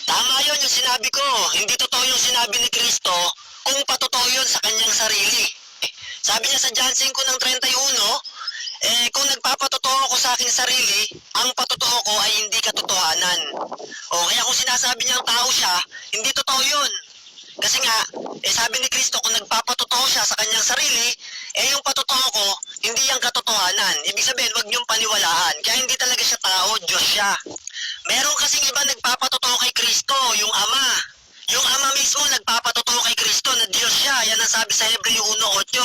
Tama yun yung sinabi ko. Hindi totoo yung sinabi ni Kristo kung patotoo yun sa kanyang sarili. Sabi niya sa John 5 ng 31, kung nagpapatotoo ako sa aking sarili, ang patotoo ko ay hindi katotohanan. O kaya kung sinasabi niyang tao siya, hindi totoo yun. Kasi nga, sabi ni Kristo kung nagpapatotoo siya sa kanyang sarili, yung patotoo ko, hindi yung katotohanan. Ibig sabihin, wag niyong paniwalaan. Kaya hindi talaga siya tao, Diyos siya. Meron kasing iba nagpapatotoo kay Kristo, yung Ama. Yung Ama mismo nagpapatotoo kay Kristo na Diyos siya. Yan ang sabi sa Hebreo 1:8.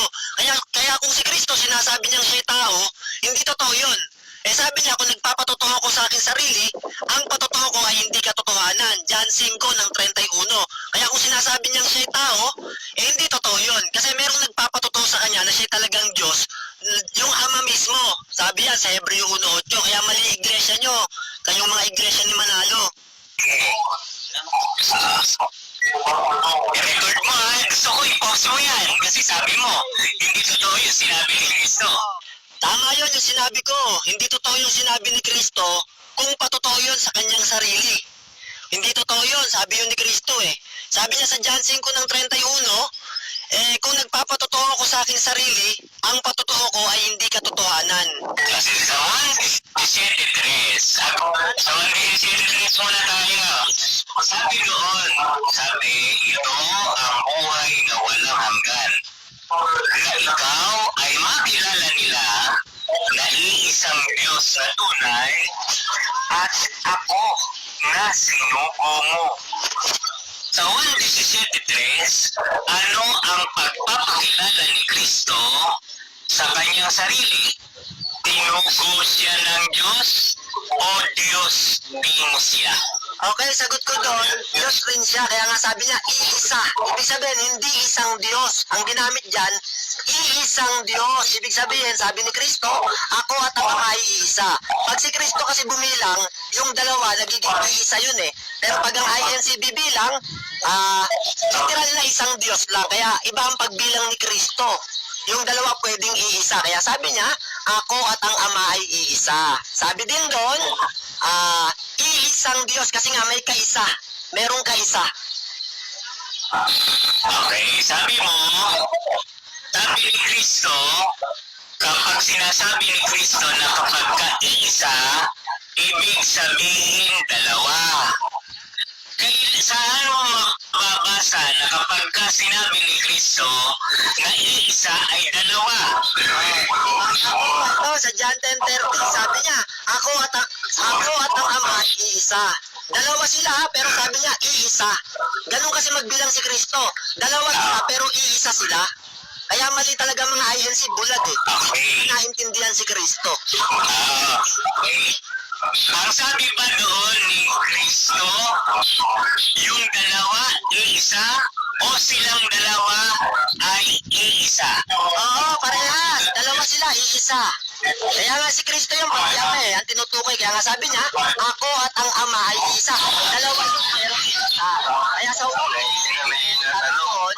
Kaya kung si Kristo sinasabi niyang siya'y tao, hindi totoo yun. Sabi niya, kung nagpapatotoo ako sa aking sarili, ang patotoo ko ay hindi katotohanan. John 5 ng 31. Kaya kung sinasabi niyang siya'y tao, hindi totoo yun. Kasi merong nagpapatotoo sa kanya na siya'y talagang Diyos, yung Ama mismo. Sabi yan sa Hebreo 1:8. Kaya mali iglesia nyo, kayong mga iglesia ni Manalo. I-record mo ha. Gusto ko i-post mo yan. Kasi sabi mo, hindi totoo yung sinabi ni Kristo. Tama yun yung sinabi ko. Hindi totoo yung sinabi ni Kristo kung patotoo yun sa kanyang sarili. Hindi totoo yun. Sabi yun ni Kristo Sabi niya sa John 5 ng 31, kung nagpapatotoo ako sa aking sarili, ang patotoo ko ay hindi katotohanan. Kasi sa 1:17, sa 1:17 muna tayo. Sabi doon, ito ang buhay na walang hanggan. Na ikaw ay makilala nila na iisang Diyos na tunay at ako na sinugo mo. Sa 1:17, ano ang pagpapakilala ni Kristo sa kanyang sarili? Tinugo siya ng Diyos o Diyos din siya? Okay, sagot ko doon, Diyos rin siya. Kaya nga sabi niya, iisa. Ibig sabihin, hindi isang Diyos. Ang ginamit dyan, iisang Diyos. Ibig sabihin, sabi ni Kristo, ako at ang Ama ay iisa. Pag si Kristo kasi bumilang, yung dalawa, nagiging iisa yun Pero pag ang INC bibilang, literal na isang Diyos lang. Kaya iba ang pagbilang ni Kristo. Yung dalawa pwedeng iisa. Kaya sabi niya, ako at ang Ama ay iisa. Sabi din doon, iisang Diyos kasi nga may kaisa. Merong kaisa. Okay, sabi ni Kristo, kapag sinasabi ni Kristo na kapag ka-iisa, ibig sabihin dalawa. Saan mo mababasa na kapag ka sinabi ni Kristo na iisa ay dalawa? Sa John 10:30, sabi niya, ako at ang Ama ay iisa. Dalawa sila pero sabi niya, iisa. Ganun kasi magbilang si Kristo. Dalawa sila pero iisa sila. Kaya mali talaga mga INC, bulag Hindi naintindihan si Kristo. Ang sabi ba doon ni Kristo, yung dalawa, iisa, o silang dalawa ay iisa? Oo, parehas. Dalawa sila, iisa. Kaya nga si Kristo yung pagkiyama ang tinutukoy. Kaya nga sabi niya, ako at ang Ama ay iisa. Dalawa sila, pero iisa. Kaya sa May tanong,